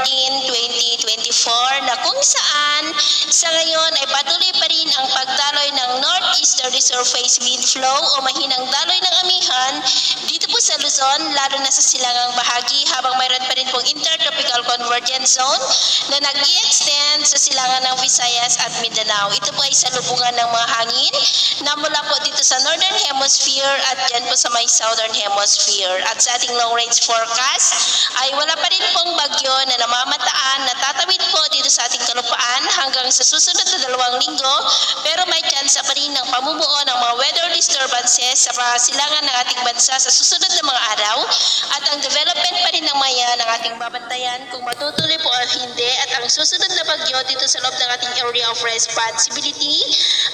2024 na kung saan sa ngayon ay patuloy pa rin ang pagdaloy ng northeasterly surface wind flow o mahinang daloy ng amihan dito po sa Luzon, lalo na sa silangang bahagi, habang mayroon pa rin pong intertropical convergence zone na nag-i-extend sa silangan ng Visayas at Mindanao. Ito po ay salubungan ng mga hangin na mula po dito sa northern hemisphere at dyan po sa may southern hemisphere. At sa ating long range forecast ay wala pa rin pong bagyo na namamataan na tatawid po dito sa ating kalupaan hanggang sa susunod na 2 linggo, pero may chance pa rin ng pamumuo ng mga weather disturbances sa silangan ng ating bansa sa susunod na mga araw, at ang development pa rin ng maya ng ating babantayan kung matutuloy po o hindi. At ang susunod na bagyo dito sa loob ng ating area of responsibility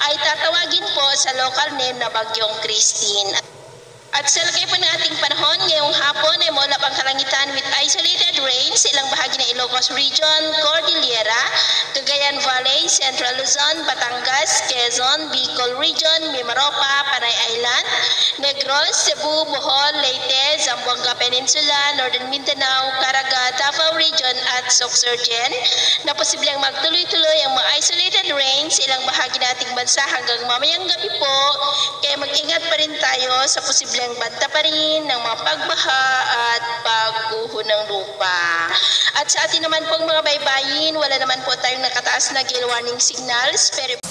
ay tatawagin po sa local name na Bagyong Christine. At sa lagay po ng ating panahon, ngayong hapon ay maulap ang kalangitan with isolated rain sa ilang bahagi ng Ilocos Region, Cordillera, Cagayan Valley, Central Luzon, Batangas, Quezon, Bicol Region, Mimaropa, Panay Island, Negros, Cebu, Bohol, Leyte, Zamboanga Peninsula, Northern Mindanao, Caraga, Davao Region at Sorsogon na posibleng magtuloy-tuloy ang mga isolated rain sa ilang bahagi ng ating bansa hanggang mamayang gabi po. Kaya mag-ingat pa rin tayo sa posibleng banta pa rin ng mga pagbaha at pagguho ng lupa. At sa atin naman pong mga baybayin, wala naman po tayong nakataas na gale warning signals, pero